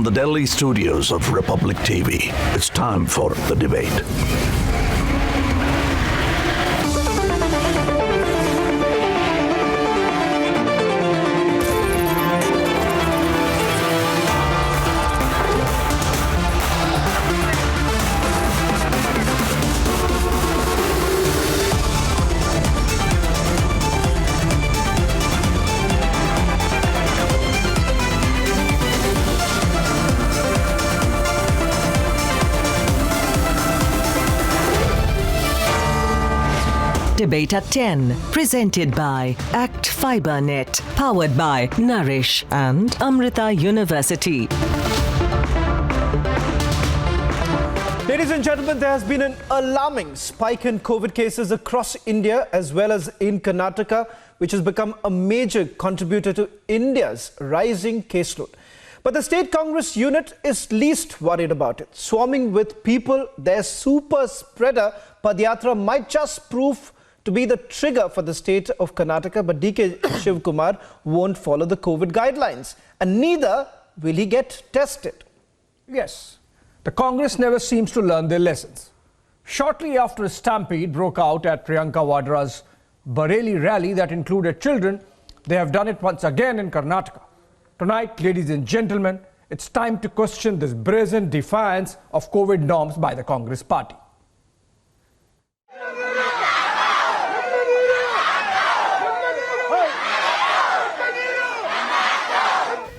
From the Delhi studios of Republic TV, it's time for the debate. Debate at 10, presented by Act FiberNet, powered by Nourish and Amrita University. Ladies and gentlemen, there has been an alarming spike in COVID cases across India as well as in Karnataka, which has become a major contributor to India's rising caseload. But the state Congress unit is least worried about it. Swarming with people, their super spreader padayatra might just prove to be the trigger for the state of Karnataka, but DK Shivkumar won't follow the COVID guidelines, and neither will he get tested. Yes, the Congress never seems to learn their lessons. Shortly after a stampede broke out at Priyanka Vadra's Bareilly rally that included children, they have done it once again in Karnataka. Tonight, ladies and gentlemen, it's time to question this brazen defiance of COVID norms by the Congress party.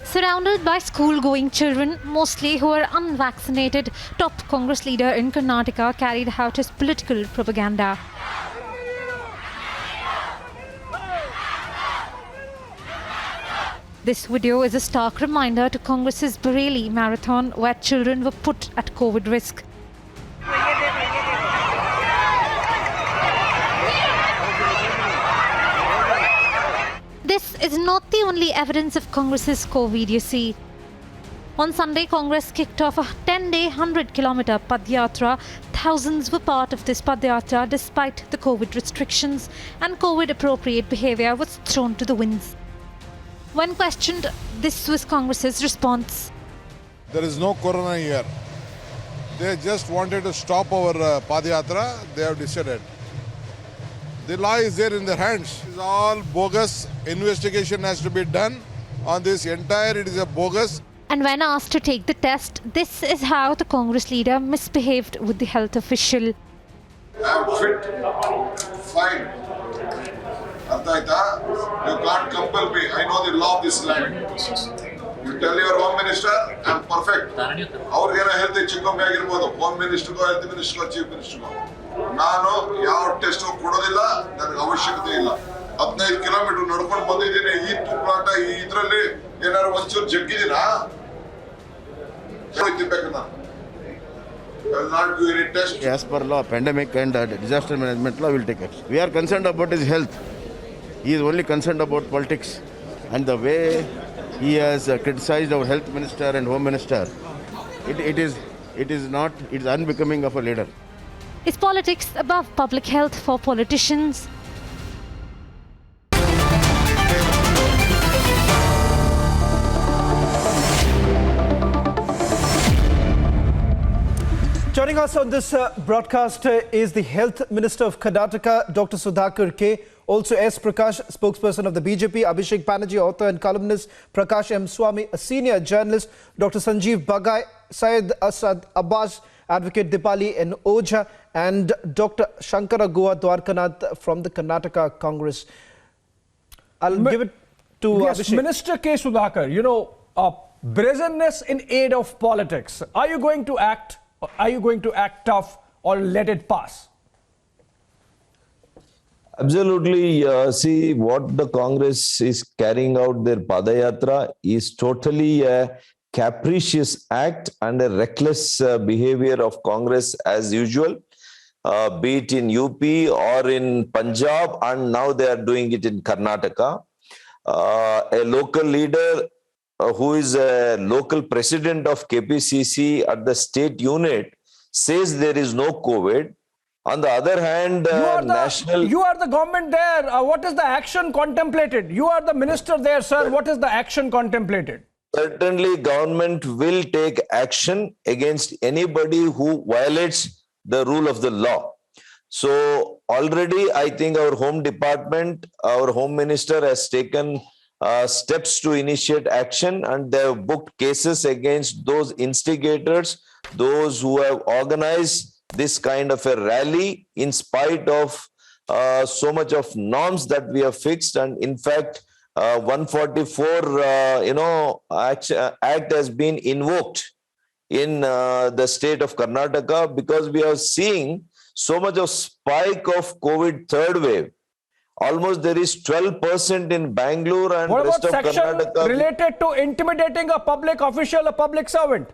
Surrounded by school-going children, mostly who are unvaccinated, top Congress leader in Karnataka carried out his political propaganda. This video is a stark reminder to Congress's Bareilly marathon, where children were put at COVID risk. This is not the only evidence of Congress's COVID, you see. On Sunday, Congress kicked off a 10-day, 100-kilometer padayatra. Thousands were part of this padayatra despite the COVID restrictions, and COVID-appropriate behavior was thrown to the winds. When questioned, this was Congress's response. There is no corona here. They just wanted to stop our padayatra. They have decided. The law is there in their hands. It's all bogus. Investigation has to be done on this entire. It is a bogus. And when asked to take the test, this is how the Congress leader misbehaved with the health official. I am fit, fine. Arthaita, you can't compel me. I know the law of this land. You tell your Home Minister, I am perfect. Our health is Home Minister, Health Minister, Chief Minister. ನಾನು ಯಾವ test ಕೊಡೋದಿಲ್ಲ, ನನಗೆ ಅವಶ್ಯಕತೆ ಇಲ್ಲ. 15 kilometre ನಡ್ಕೊಂಡು ಬಂದಿದ್ದೀನಿ. ಈ ತೂಪಾಟ ಇದರಲ್ಲಿ ಏನಾದ್ರು ಒಂಚೂರು ಜಗ್ಗಿದ್ದೀನಾ? ಹೋಯ್ತಿರ್ಬೇಕು ನಾನು. I will not do any test. As per law, pandemic and disaster management law will take action. We are concerned about his health. He is only concerned about politics. And the way he has criticized our health minister and home minister, it is unbecoming of a leader. Is politics above public health for politicians? Joining us on this broadcast is the Health Minister of Karnataka, Dr. Sudhakar K. Also S. Prakash, spokesperson of the BJP, Abhishek Banerjee, author and columnist, Prakash M. Swamy, a senior journalist, Dr. Sanjeev Bagai, Syed Asad Abbas, Advocate Dipali N. Ojha, and Dr. Shankara Goa Dwarkanath from the Karnataka Congress. I'll give it to Abhishek. Minister K. Sudhakar, brazenness in aid of politics. Are you going to act tough or let it pass? Absolutely. See, what the Congress is carrying out their padayatra is totally a capricious act and a reckless behavior of Congress as usual, be it in UP or in Punjab, and now they are doing it in Karnataka. A local leader who is a local president of KPCC at the state unit says there is no COVID. On the other hand, you are the government there. What is the action contemplated? You are the minister there, sir. What is the action contemplated? Certainly, government will take action against anybody who violates the rule of the law. So already, I think our home department, our home minister has taken steps to initiate action, and they have booked cases against those instigators, those who have organized this kind of a rally in spite of so much of norms that we have fixed. And in fact, 144, act has been invoked in the state of Karnataka because we are seeing so much of spike of COVID third wave. Almost there is 12% in Bangalore and What rest about of section Karnataka. related to intimidating a public official, a public servant?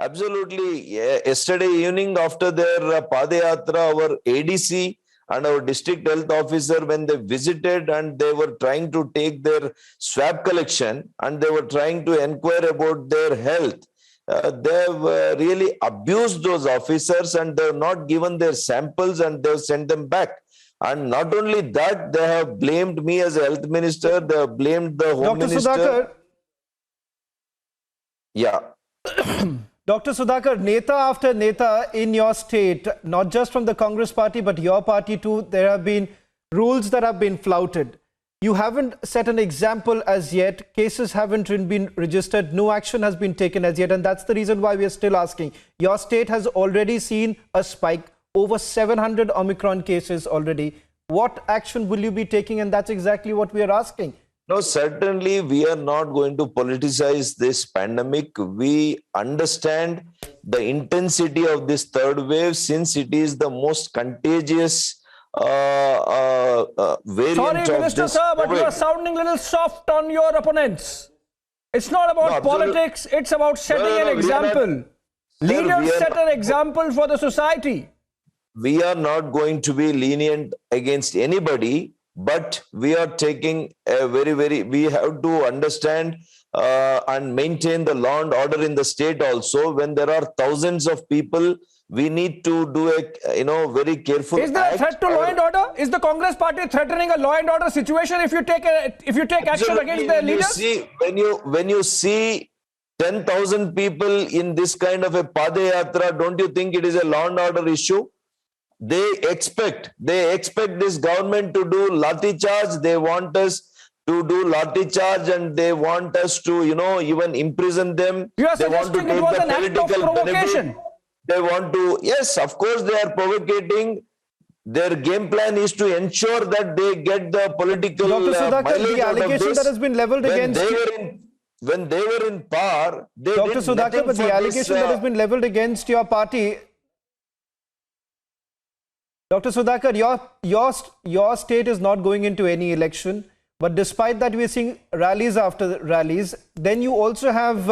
Absolutely. Yesterday evening after their padayatra, our ADC and our district health officer, when they visited and they were trying to take their swab collection and they were trying to inquire about their health, they have really abused those officers and they have not given their samples and they have sent them back. And not only that, they have blamed me as a health minister, they have blamed the home Dr. minister. Sudhakar, Yeah. Dr. Sudhakar, Neta after Neta in your state, not just from the Congress party, but your party too, there have been rules that have been flouted. You haven't set an example as yet. Cases haven't been registered. No action has been taken as yet. And that's the reason why we are still asking. Your state has already seen a spike, over 700 Omicron cases already. What action will you be taking? And that's exactly what we are asking. No, certainly we are not going to politicize this pandemic. We understand the intensity of this third wave since it is the most contagious variant Sorry, of Minister this sir, but you COVID. are sounding a little soft on your opponents. It's not about politics, it's about setting an example. Leaders set an example for the society. We are not going to be lenient against anybody, but we are taking a we have to understand and maintain the law and order in the state also. When there are thousands of people, we need to do a very careful. Is there a threat to law and order? Is the Congress party threatening a law and order situation if you take action against their leaders? When you see 10,000 people in this kind of a padayatra, don't you think it is a law and order issue? They expect this government to do lathi charge. They want us to do lathi charge and they want us to, even imprison them. You are They want to suggesting it take was the an act of political provocation. benefit. They want to, yes, of course they are provocating. Their game plan is to ensure that they get the political Dr. Sudhakar, mileage the out of allegation this. that has been leveled against When they were in power, they Dr. did Sudhakar, nothing but for the allegation this, that has been leveled against your party, Dr. Sudhakar, your state is not going into any election, but despite that, we are seeing rallies after rallies. Then you also have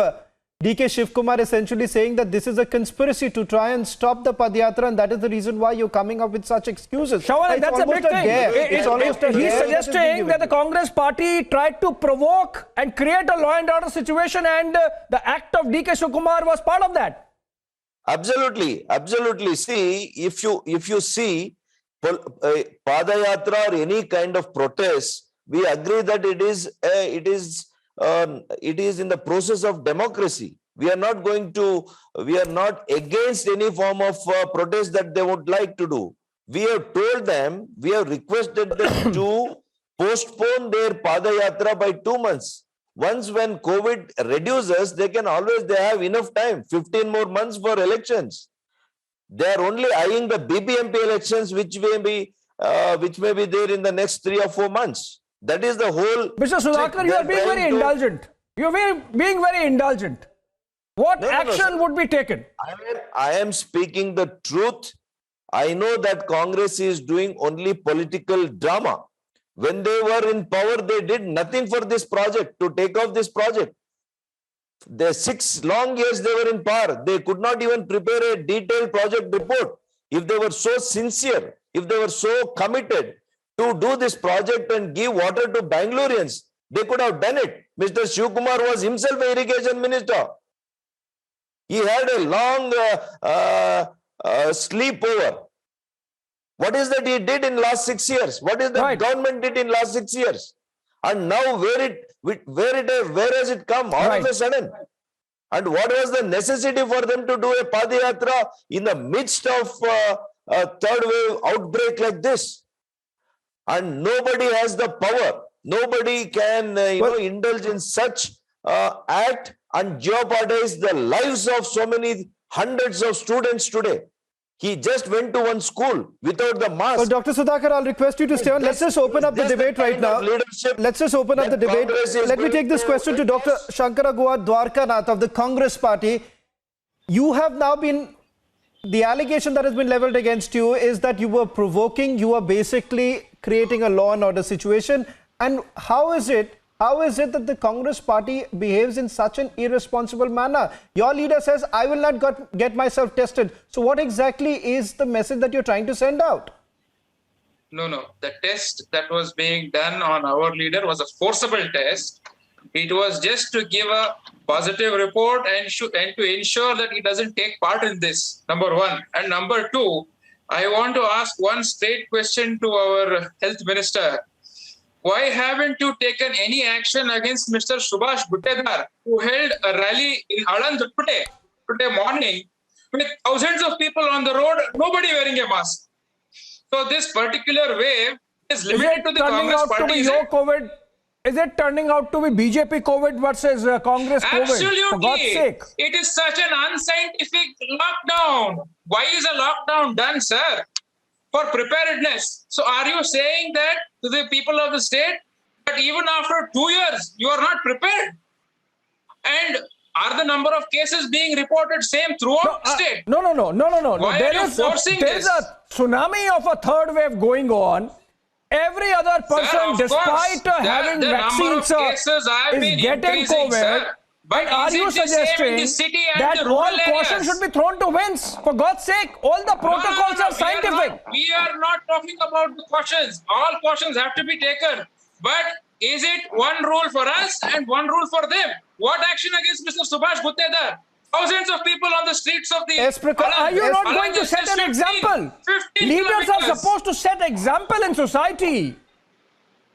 DK Shivkumar essentially saying that this is a conspiracy to try and stop the Padyatra, and that is the reason why you're coming up with such excuses. Shawal, that's a big thing. It's almost a He's dare suggesting that the Congress party tried to provoke and create a law and order situation, and the act of DK Shivkumar was part of that. Absolutely. See, if you see padayatra or any kind of protest, we agree that it is in the process of democracy. We are not against any form of protest that they would like to do. We have told them, we have requested them to postpone their padayatra by 2 months. Once when COVID reduces, they have enough time, 15 more months for elections. They are only eyeing the BBMP elections, which may be there in the next 3 or 4 months. That is the whole. Mr. Sudhakar, you are being very indulgent. You are being very indulgent. What action would be taken? I am speaking the truth. I know that Congress is doing only political drama. When they were in power, they did nothing for this project, to take off this project. The 6 long years they were in power, they could not even prepare a detailed project report. If they were so sincere, if they were so committed to do this project and give water to Bangaloreans, they could have done it. Mr. Shivkumar was himself an irrigation minister. He had a long sleepover. What is that he did in last 6 years? What is that government did in last 6 years? And now Where has it come all of a sudden? And what was the necessity for them to do a padayatra in the midst of a third wave outbreak like this? And nobody has the power. Nobody can, indulge in such act and jeopardize the lives of so many hundreds of students today. He just went to one school without the mask. Well, Dr. Sudhakar, I'll request you to stay on. Let's just open up the debate right now. Let's just open up the debate. Let me take this question to Dr. Shankara Goa Dwarkanath of the Congress Party. You have now been, the allegation that has been leveled against you is that you were provoking, you were basically creating a law and order situation. And how is it that the Congress Party behaves in such an irresponsible manner? Your leader says, I will not get myself tested. So what exactly is the message that you're trying to send out? No. The test that was being done on our leader was a forcible test. It was just to give a positive report and to ensure that he doesn't take part in this, number one. And number two, I want to ask one straight question to our health minister. Why haven't you taken any action against Mr. Subhash Guttedar, who held a rally in Aland today morning with thousands of people on the road, nobody wearing a mask? So this particular wave is limited to the Congress Party. Is it turning out to be BJP COVID versus Congress COVID? Absolutely. For God's sake. It is such an unscientific lockdown. Why is a lockdown done, sir? For preparedness. So are you saying that to the people of the state that even after 2 years, you are not prepared? And are the number of cases being reported same throughout the state? No. Why are you forcing this? There is a tsunami of a third wave going on. Every other person, sir, despite having vaccines, is getting COVID. Sir. But are you suggesting that all caution should be thrown to winds? For God's sake, all the protocols are scientific. We are not talking about the cautions. All cautions have to be taken. But is it one rule for us and one rule for them? What action against Mr. Subhash Guttedar? Thousands of people on the streets of the... Are you not going to set an example? Leaders are supposed to set example in society.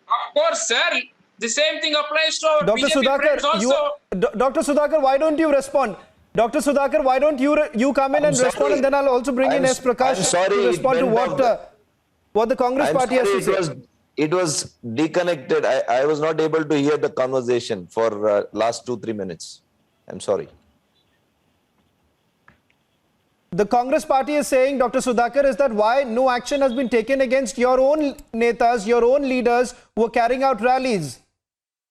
Of course, sir. The same thing applies to our Dr. BJP friends also. Dr. Sudhakar, why don't you respond? Dr. Sudhakar, why don't you come in and respond, and then I'll also bring in S. Prakash to respond to what the Congress Party has to say. It was deconnected. I was not able to hear the conversation for last 2-3 minutes. I'm sorry. The Congress Party is saying, Dr. Sudhakar, is that why no action has been taken against your own netas, your own leaders who are carrying out rallies?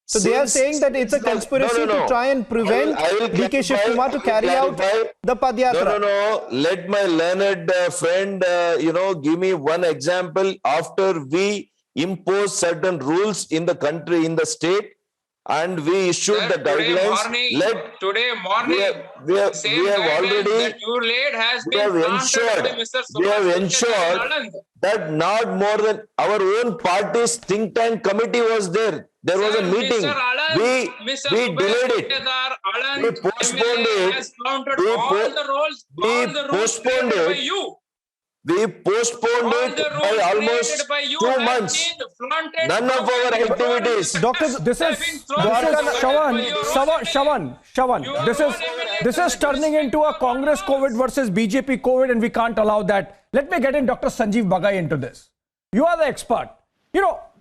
So they are saying that it's a conspiracy to try and prevent D.K. Shivkumar to carry out the padayatra. No. Let my learned friend, give me one example after we impose certain rules in the country, in the state, and we issued the guidelines. Today morning, we have ensured that not more than our own party's think tank committee was there. There was a meeting. We delayed it. We postponed it. We postponed it by almost 2 months. None of our activities. Shawan, this is turning into a Congress COVID versus BJP COVID, and we can't allow that. Let me get in Dr. Sanjeev Bagai into this. You are the expert.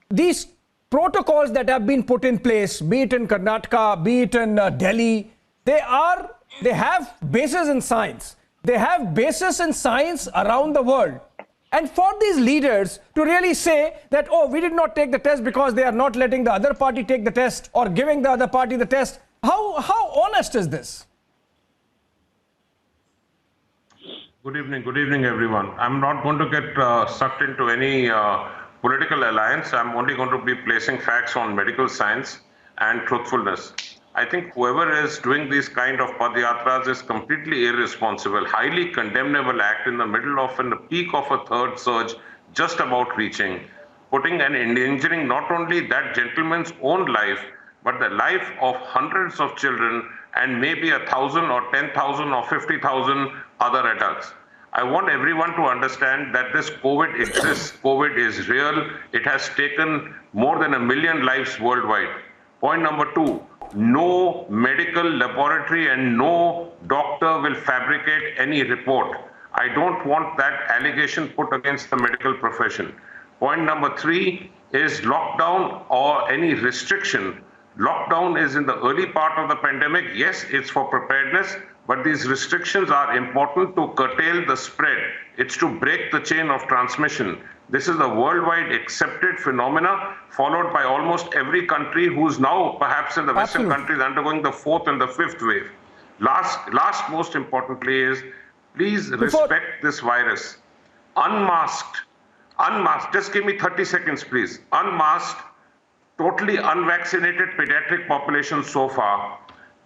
These protocols that have been put in place, be it in Karnataka, be it in Delhi, they have basis in science. They have basis in science around the world. And for these leaders to really say that, oh, we did not take the test because they are not letting the other party take the test or giving the other party the test, how honest is this? Good evening, everyone. I'm not going to get sucked into any political alliance. I'm only going to be placing facts on medical science and truthfulness. I think whoever is doing these kind of padayatras is completely irresponsible, highly condemnable act in the middle of the peak of a third surge, just about reaching, putting and endangering not only that gentleman's own life, but the life of hundreds of children and maybe 1,000 or 10,000 or 50,000 other adults. I want everyone to understand that this COVID exists. COVID is real. It has taken more than 1 million lives worldwide. Point number 2, no medical laboratory and no doctor will fabricate any report. I don't want that allegation put against the medical profession. Point number 3 is lockdown or any restriction. Lockdown is in the early part of the pandemic. Yes, it's for preparedness, but these restrictions are important to curtail the spread. It's to break the chain of transmission. This is a worldwide accepted phenomena followed by almost every country who's now perhaps in the Western countries undergoing the 4th and the 5th wave. Last most importantly is please respect this virus. Unmasked, just give me 30 seconds please. Unmasked, totally unvaccinated pediatric population so far,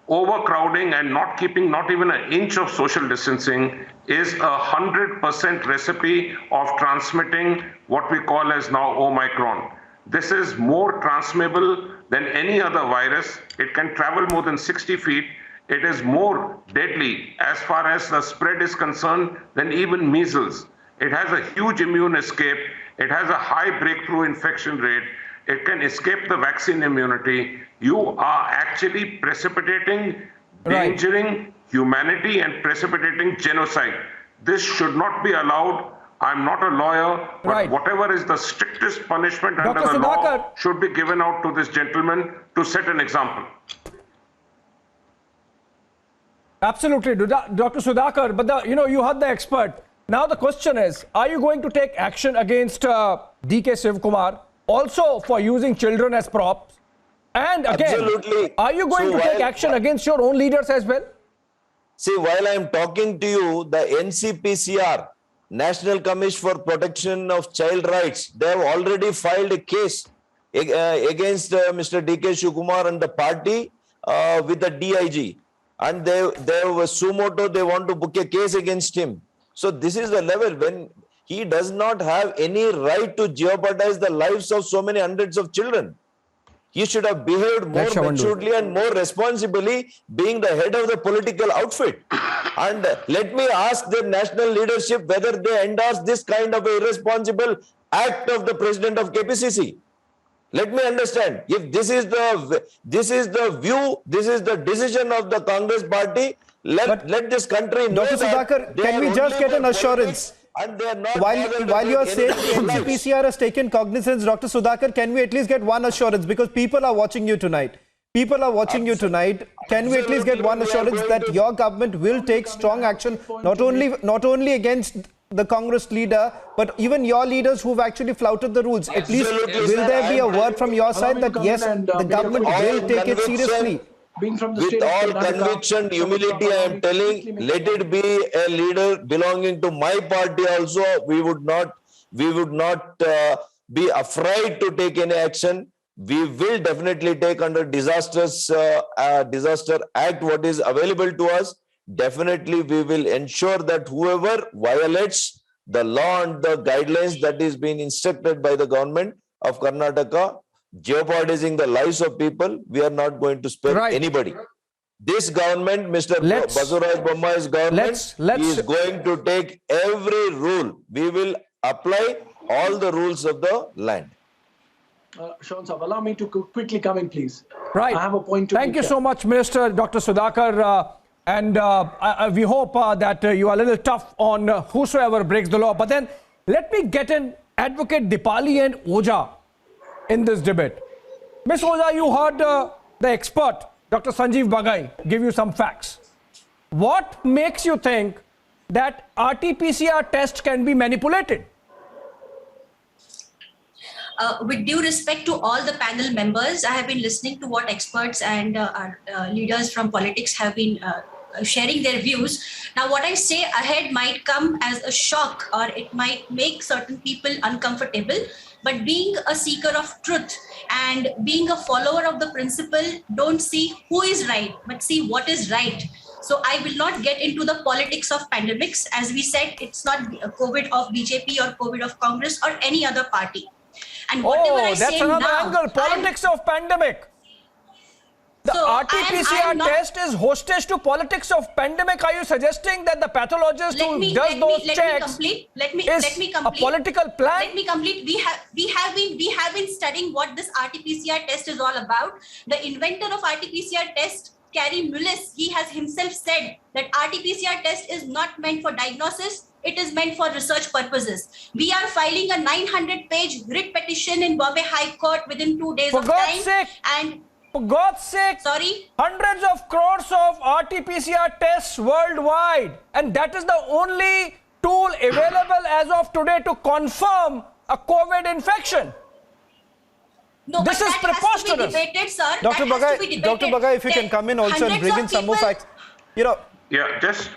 overcrowding and not keeping not even an inch of social distancing is 100% recipe of transmitting what we call as now Omicron. This is more transmissible than any other virus. It can travel more than 60 feet. It is more deadly as far as the spread is concerned than even measles. It has a huge immune escape. It has a high breakthrough infection rate. It can escape the vaccine immunity. You are actually precipitating, endangering humanity and precipitating genocide. This should not be allowed. I'm not a lawyer, but whatever is the strictest punishment under the law should be given out to this gentleman to set an example. Absolutely, Dr. Sudhakar, but you heard the expert. Now the question is, are you going to take action against DK Shivkumar also for using children as props? And again, are you going to take action against your own leaders as well? See, while I am talking to you, the NCPCR, National Commission for Protection of Child Rights, they have already filed a case against Mr. DK Shivkumar and the party with the DIG. And they were sumoto, they want to book a case against him. So this is the level when he does not have any right to jeopardize the lives of so many hundreds of children. He should have behaved more maturely and more responsibly, being the head of the political outfit. And let me ask the national leadership whether they endorse this kind of irresponsible act of the president of KPCC. Let me understand. If this is the view, this is the decision of the Congress party, let this country know. Dr. Sudhakar, can we just get an assurance? And they are not while you are saying NCPCR has taken cognizance, Dr. Sudhakar, can we at least get one assurance? Because people are watching you tonight. People are watching you tonight. Can we at least get one assurance that your government will take strong action, not only against the Congress leader, but even your leaders who've actually flouted the rules? At least will there be a word from your side that yes, the government will take it seriously? With all conviction, humility, I am telling, let it be a leader belonging to my party also. We would not be afraid to take any action. We will definitely take under disaster act what is available to us. Definitely we will ensure that whoever violates the law and the guidelines that is being instructed by the government of Karnataka, jeopardizing the lives of people, we are not going to spare anybody. This government, Mr. Basuraj Bommai's government, is going to take every rule. We will apply all the rules of the land. Sean Saab, allow me to quickly come in, please. Right. I have a point to make. Thank you so much, Minister Dr. Sudhakar. And we hope that you are a little tough on whosoever breaks the law. But then let me get in Advocate Dipali and Oja in this debate. Ms. Oja, you heard the expert, Dr. Sanjeev Bagai, give you some facts. What makes you think that RT-PCR test can be manipulated? With due respect to all the panel members, I have been listening to what experts and our leaders from politics have been sharing their views. Now, what I say ahead might come as a shock, or it might make certain people uncomfortable. But being a seeker of truth and being a follower of the principle, don't see who is right, but see what is right. So I will not get into the politics of pandemics. As we said, it's not COVID of BJP or COVID of Congress or any other party. And whatever I that's say another now, angle, politics of pandemic. The So, RT-PCR test is hostage to politics of pandemic. Are you suggesting that the pathologist who does those checks is a political plan? Let me complete. We have been studying what this RT-PCR test is all about. The inventor of RT-PCR test, Carey Mullis, he has himself said that RT-PCR test is not meant for diagnosis. It is meant for research purposes. We are filing a 900-page writ petition in Bombay High Court within 2 days For of God's time. sake! And For God's sake! sorry. Hundreds of crores of RT-PCR tests worldwide, and that is the only tool available as of today to confirm a COVID infection. No, This but is that has to preposterous. be debated, sir. Dr. That has to be Bagai, debated. Dr. Bagai, if you can come in also and bring in some more facts. You know, Yeah, just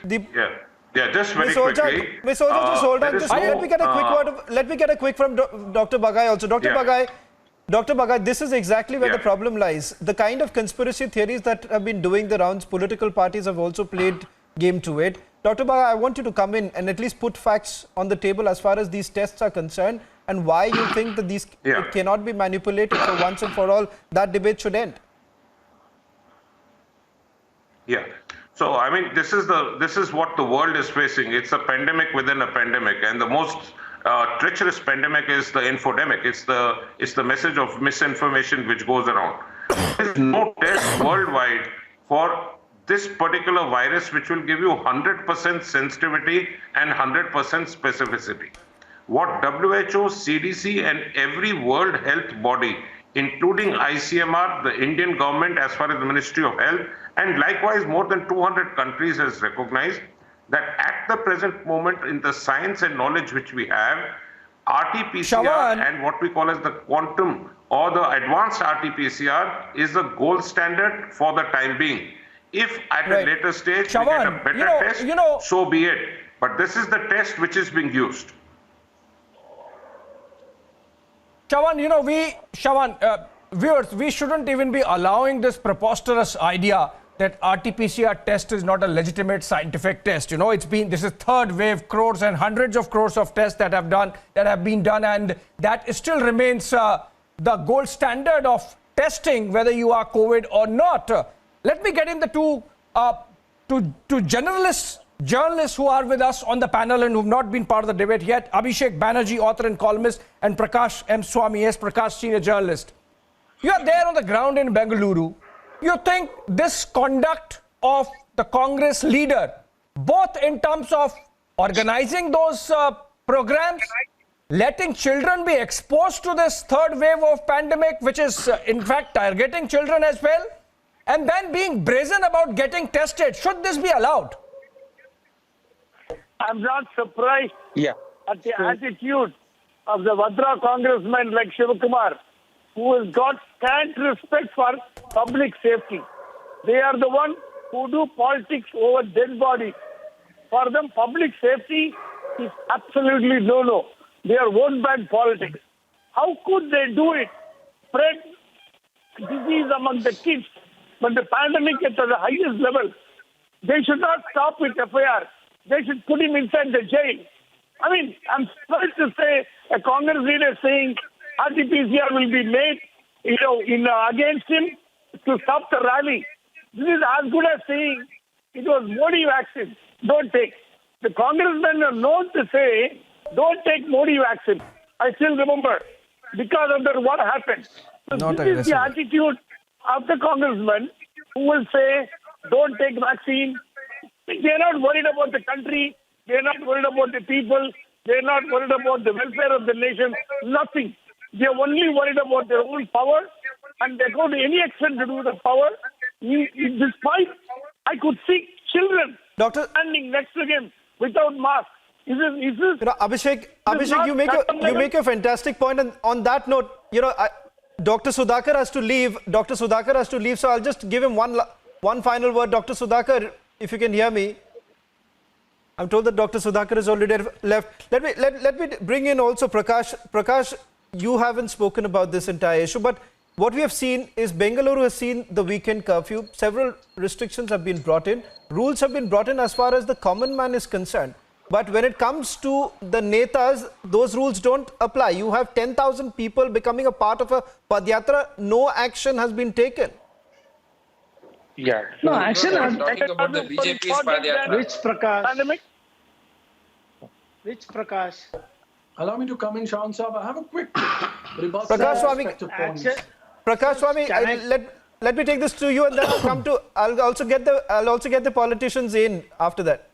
just very Ms. Oja, quickly. Ms. Oja, just hold on. there is Just let me get a quick word. Let me get a quick from Dr. Bagai also. Dr. Bagai, this is exactly where the problem lies. The kind of conspiracy theories that have been doing the rounds, political parties have also played game to it. Dr. Bagai, I want you to come in and at least put facts on the table as far as these tests are concerned and why you think that these it cannot be manipulated for once and for all. That debate should end. Yeah. So I mean, this is what the world is facing. It's a pandemic within a pandemic, and the most treacherous pandemic is the infodemic. It's the message of misinformation which goes around. There is no test worldwide for this particular virus which will give you 100% sensitivity and 100% specificity. What WHO, CDC, and every World Health body, including ICMR, the Indian government as far as the Ministry of Health, and likewise more than 200 countries has recognized that at the present moment in the science and knowledge which we have, RT-PCR and what we call as the quantum or the advanced RT-PCR is the gold standard for the time being. If at a later stage we get a better test, so be it. But this is the test which is being used. Shravan, viewers, we shouldn't even be allowing this preposterous idea that RT-PCR test is not a legitimate scientific test. You know, this is third wave, crores and hundreds of crores of tests that have been done, and that still remains the gold standard of testing whether you are COVID or not. Let me get in the two journalists who are with us on the panel and who have not been part of the debate yet. Abhishek Banerjee, author and columnist, and Prakash M. Swamy, yes, Prakash, senior journalist. You are there on the ground in Bengaluru. You think this conduct of the Congress leader, both in terms of organizing those programs, letting children be exposed to this third wave of pandemic, which is in fact targeting children as well, and then being brazen about getting tested, should this be allowed? I'm not surprised at the attitude of the Vadra congressman like Shivakumar, who has got scant respect for public safety. They are the one who do politics over dead bodies. For them, public safety is absolutely no-no. They are vote-bank politics. How could they do it? Spread disease among the kids, but the pandemic is at the highest level. They should not stop with FIR. They should put him inside the jail. I mean, I'm sorry to say, a Congress leader saying RT-PCR will be made, against him to stop the rally. This is as good as saying it was Modi vaccine. Don't take. The congressmen are known to say, don't take Modi vaccine. I still remember because of what happened. So this is the attitude of the congressman who will say, don't take vaccine. They're not worried about the country. They're not worried about the people. They're not worried about the welfare of the nation. Nothing. They're only worried about their own power, and they go to any extent to do the power. Despite, I could see children standing next to him without masks. Abhishek, you make a fantastic point, and on that note, Dr. Sudhakar has to leave. So I'll just give him one final word. Dr. Sudhakar, if you can hear me. I'm told that Dr. Sudhakar is already left. Let me bring in also Prakash. Prakash, you haven't spoken about this entire issue, but what we have seen is Bengaluru has seen the weekend curfew. Several restrictions have been brought in. Rules have been brought in as far as the common man is concerned. But when it comes to the netas, those rules don't apply. You have 10,000 people becoming a part of a padayatra. No action has been taken. Yeah. No, action. I'm talking about the BJP's padayatra. Which Prakash? Pandemic. Which Prakash? Allow me to come in, Shahan Saab. I have a quick rebuttal. Prakash Swami, Action. Prakash Swami, let me take this to you, and then I'll also get the politicians in after that.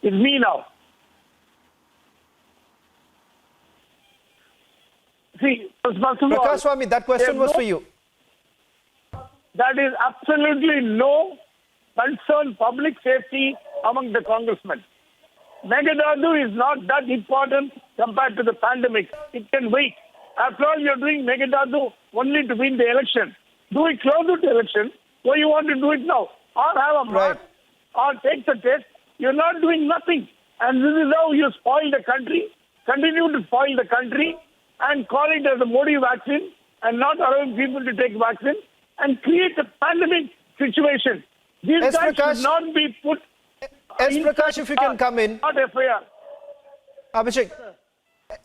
It's me now. See, first of all, Prakash Swami, that question was for you. that is absolutely no concern public safety among the congressmen. Megadadu is not that important compared to the pandemic. It can wait. After all, you're doing Megadadu only to win the election. Do it closer to election, or you want to do it now, or have a mark, or take the test. You're not doing nothing. And this is how you spoil the country, continue to spoil the country, and call it as a Modi vaccine, and not allowing people to take vaccine, and create a pandemic situation. These guys should not be put. S. Prakash, if you can come in. Not FIR. Abhishek.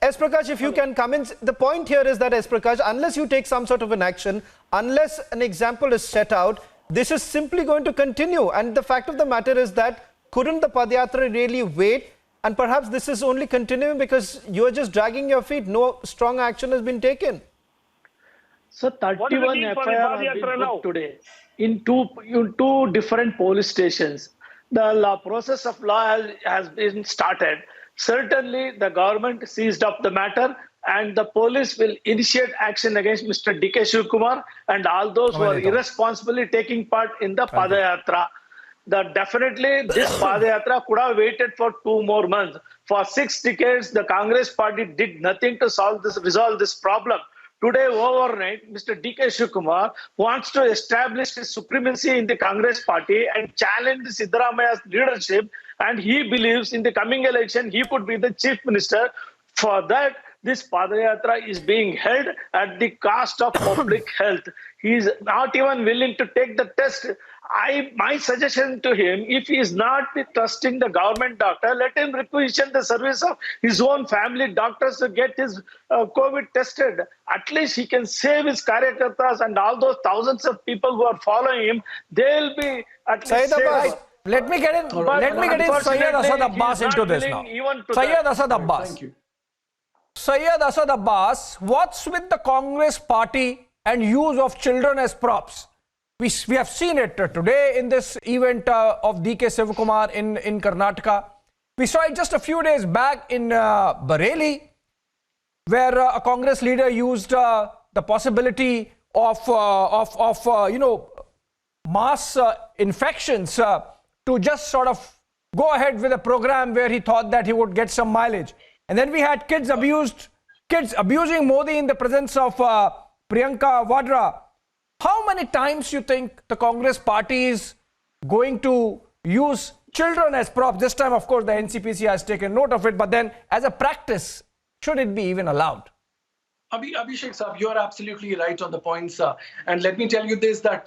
S. Prakash, if you can come in. The point here is that, S. Prakash, unless you take some sort of an action, unless an example is set out, this is simply going to continue. And the fact of the matter is that couldn't the Padayatra really wait? And perhaps this is only continuing because you are just dragging your feet. No strong action has been taken. So 31 FIR have been put today in two different police stations. The process of law has been started. Certainly, the government seized up the matter, and the police will initiate action against Mr. D.K. Shivkumar and all those who are irresponsibly taking part in the Padayatra. Definitely, this Padayatra could have waited for 2 more months. For 6 decades, the Congress party did nothing to resolve this problem. Today, overnight, Mr. D.K. Shivkumar wants to establish his supremacy in the Congress party and challenge Siddaramaia's leadership. And he believes in the coming election, he could be the chief minister. For that, this Padayatra is being held at the cost of public health. He is not even willing to take the test. My suggestion to him, if he is not trusting the government doctor, let him requisition the service of his own family doctors to get his COVID tested. At least he can save his karyakartas and all those thousands of people who are following him. They'll be at least safe. Let me get in Syed Asad Abbas into this now. Syed Asad Abbas. Thank you. Syed Asad Abbas, what's with the Congress party and use of children as props? We have seen it today in this event of D.K. Shivkumar in Karnataka. We saw it just a few days back in Bareilly, where a Congress leader used the possibility of mass infections to just sort of go ahead with a program where he thought that he would get some mileage. And then we had kids abusing Modi in the presence of Priyanka Vadra. How many times you think the Congress party is going to use children as props? This time, of course, the NCPC has taken note of it, but then as a practice, should it be even allowed? Abhishek Saab, you are absolutely right on the points. And let me tell you this, that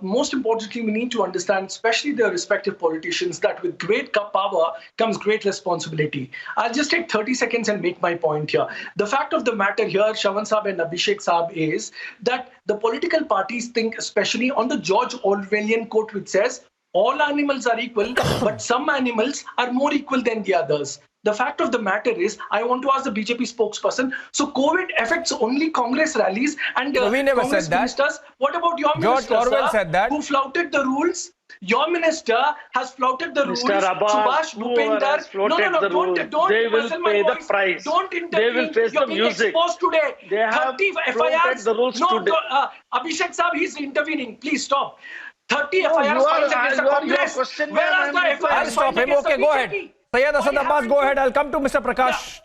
most importantly, we need to understand, especially the respective politicians, that with great power comes great responsibility. I'll just take 30 seconds and make my point here. The fact of the matter here, Shawan Saab and Abhishek Saab, is that the political parties think, especially on the George Orwellian quote, which says, all animals are equal, but some animals are more equal than the others. The fact of the matter is, I want to ask the BJP spokesperson, so COVID affects only Congress rallies and we never Congress said that. ministers. What about your George minister, Orwell sir, said that. who flouted the rules? Your minister has flouted the rules. Abbas, Subhash Bhupinder. Don't they will listen my pay the voice. price. Don't intervene. They will face You're the being music. exposed today. They have 30 flouted FIRs. the rules today. Abhishek Saab, he's intervening. Please stop. 30 No, FIRs you are- filed against the you are- Congress. your question, Where are ma'am, the I'm FIRs I'll stop filed him. against Okay, the go BJP? ahead. Syed Asad Abbas, go ahead. I'll come to Mr. Prakash.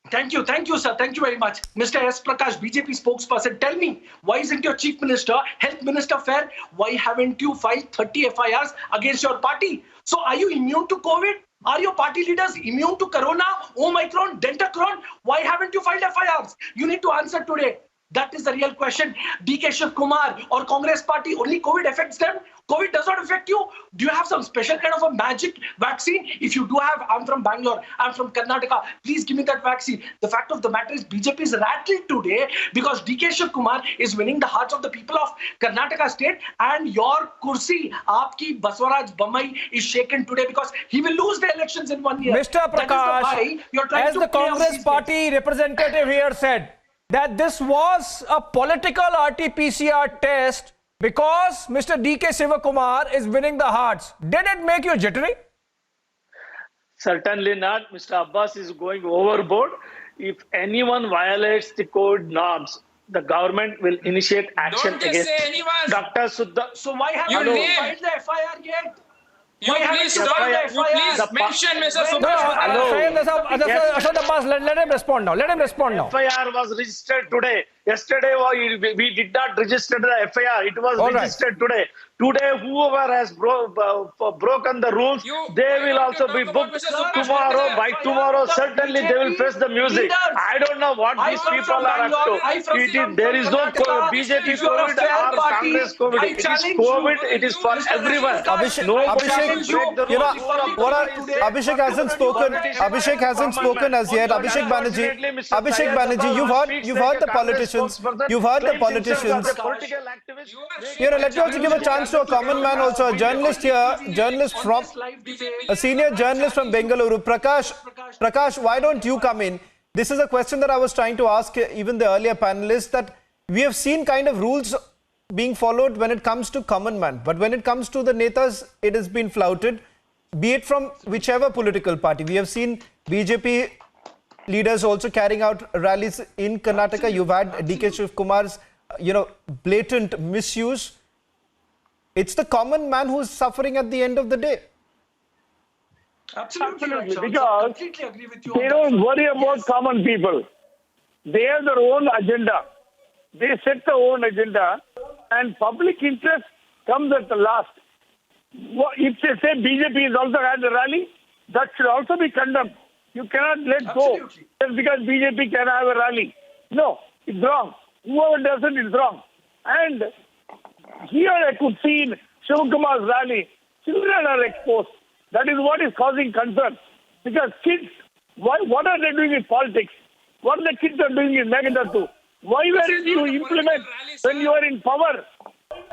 Thank you, sir. Thank you very much. Mr. S. Prakash, BJP spokesperson, tell me, why isn't your chief minister, health minister fair? Why haven't you filed 30 FIRs against your party? So are you immune to COVID? Are your party leaders immune to Corona, Omicron, Deltacron? Why haven't you filed FIRs? You need to answer today. That is the real question. D.K. Shivkumar or Congress party, only COVID affects them. COVID does not affect you? Do you have some special kind of a magic vaccine? If you do have, I'm from Bangalore, I'm from Karnataka, please give me that vaccine. The fact of the matter is BJP is rattled today because DK Shiv Kumar is winning the hearts of the people of Karnataka state, and your kursi, aapki Baswaraj Bommai, is shaken today because he will lose the elections in 1 year. Mr. Prakash, as the Congress party representative here said, that this was a political RT-PCR test because Mr. DK Sivakumar is winning the hearts. Did it make you jittery? Certainly not. Mr. Abbas is going overboard. If anyone violates the code norms, the government will initiate action Don't just against say anyone. Dr. Suddha. So why haven't You you name- filed the FIR yet? You please mention Mr. Asad Abbas, let him respond now. Let him respond now. FIR was registered today. Yesterday we did not register the FIR. It was registered today. Today, whoever has broken the rules, they will also be booked tomorrow. By tomorrow, certainly they will face the music. I don't know what these people are up to. There is no BJP COVID or Congress COVID. It is COVID. It is for everyone. Abhishek hasn't spoken. Abhishek hasn't spoken as yet. Abhishek Banerjee, you've heard the politicians. You've heard the politicians. Let me also give a chance to a common man, also a journalist here, a senior journalist from Bengaluru, Prakash. Prakash, why don't you come in? This is a question that I was trying to ask even the earlier panelists, that we have seen kind of rules being followed when it comes to common man, but when it comes to the netas, it has been flouted, be it from whichever political party. We have seen BJP leaders also carrying out rallies in Karnataka. You've had DK Shiv Kumar's, blatant misuse. It's the common man who's suffering at the end of the day. Absolutely. Because completely agree with you. they don't worry about common people. They have their own agenda. They set their own agenda, and public interest comes at the last. If they say BJP has also had a rally, that should also be condemned. You cannot let go just because BJP can have a rally. No, it's wrong. Whoever does it is wrong. And here I could see in Shivakumar's rally, children are exposed. That is what is causing concern. Because kids, what are they doing in politics? What the kids are doing in Megadatu? Why weren't you implement when you are in power?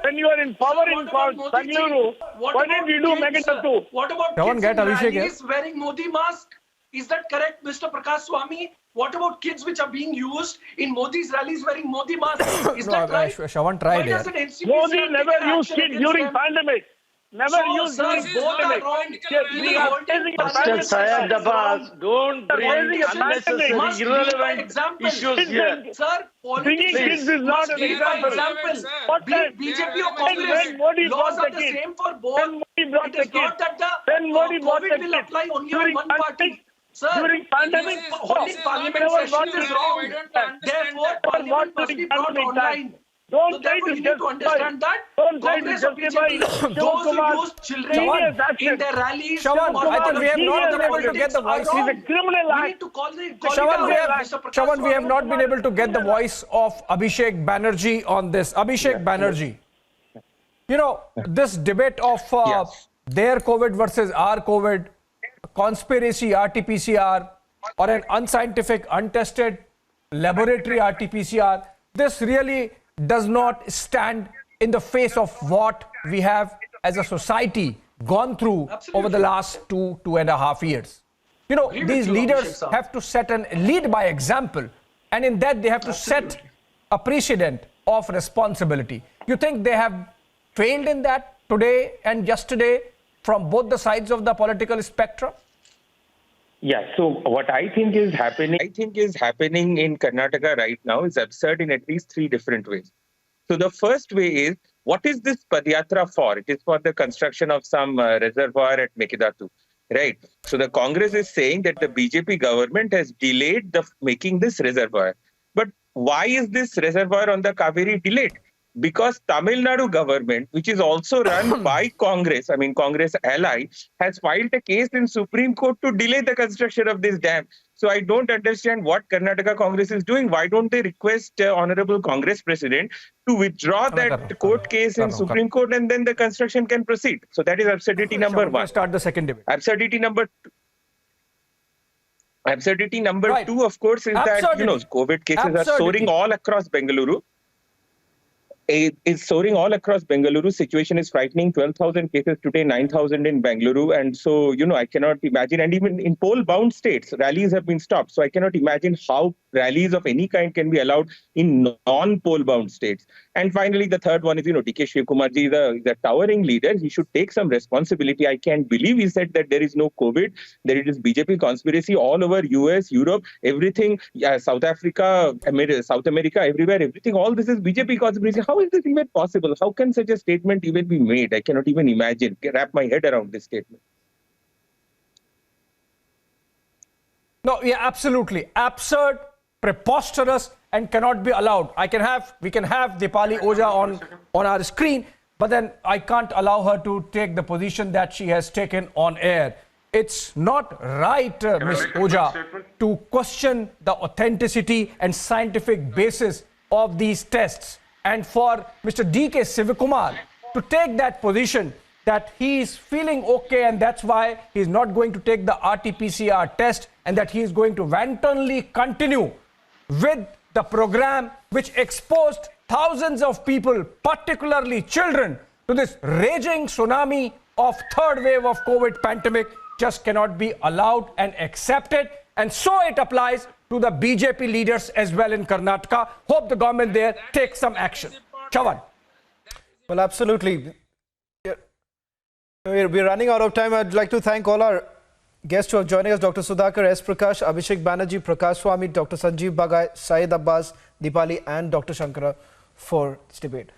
When you are in power in Bangalore, why didn't you do Megadatu? What about kids in rallies wearing Modi mask? Is that correct, Mr. Prakash Swamy? What about kids which are being used in Modi's rallies wearing Modi mask? Is that right? Shravan tried here. Modi never used kids during pandemic. Never used during pandemic. Mr. Syed Abbas, don't bring unnecessary, irrelevant issues here. Sir, bringing kids is not an example. BJP or Congress laws are the same for both. It is not that the COVID will apply only on one party. Sir, during pandemic, holding parliament session is wrong. Therefore, parliament must be brought online. Don't try to understand that. Don't try to justify those who use children in their rallies. Shravan, I think we have not been able to get the voice. It's a criminal act. Shravan, we have not been able to get the voice of Abhishek Banerjee on this. Abhishek Banerjee, this debate of their COVID versus our COVID, conspiracy RT-PCR, or an unscientific, untested laboratory RT-PCR, this really does not stand in the face of what we have as a society gone through over the last 2.5 years. These leaders have to set and lead by example, and in that they have to set a precedent of responsibility. You think they have failed in that today and yesterday from both the sides of the political spectrum? Yeah, so what I think is happening in Karnataka right now is absurd in at least 3 different ways. So the first way is, what is this padayatra for? It is for the construction of some reservoir at Mekidatu, right? So the Congress is saying that the BJP government has delayed making this reservoir. But why is this reservoir on the Kaveri delayed? Because Tamil Nadu government, which is also run by Congress, Congress ally, has filed a case in Supreme Court to delay the construction of this dam. So I don't understand what Karnataka Congress is doing. Why don't they request Honorable Congress President to withdraw that court case in Supreme Court, and then the construction can proceed? So that is absurdity number one. Start the second debate. Absurdity number two, of course, is that COVID cases are soaring all across Bengaluru. Is soaring all across Bengaluru. Situation is frightening. 12,000 cases today, 9,000 in Bengaluru. And so, I cannot imagine. And even in poll-bound states, rallies have been stopped. So I cannot imagine how rallies of any kind can be allowed in non-poll-bound states. And finally, the third one is, DK Shivkumarji is a towering leader. He should take some responsibility. I can't believe he said that there is no COVID, that it is BJP conspiracy all over US, Europe, everything, South Africa, South America, everywhere, everything. All this is BJP conspiracy. How is this even possible? How can such a statement even be made? I cannot even imagine, wrap my head around this statement. No, yeah, absolutely. Absurd, preposterous, and cannot be allowed. We can have Dipali Oja on our screen, but then I can't allow her to take the position that she has taken on air. It's not right, Ms. Oja, to question the authenticity and scientific basis of these tests. And for Mr. DK Sivakumar to take that position that he is feeling okay and that's why he is not going to take the RT-PCR test and that he is going to wantonly continue with the program which exposed thousands of people, particularly children, to this raging tsunami of third wave of COVID pandemic just cannot be allowed and accepted. And so it applies to the BJP leaders as well in Karnataka. Hope the government there takes some action. Chavan. Well, absolutely. We're running out of time. I'd like to thank all our guests who are joining us. Dr. Sudhakar S. Prakash, Abhishek Banerjee, Prakash Swami, Dr. Sanjeev Bagai, Syed Abbas, Dipali and Dr. Shankara for this debate.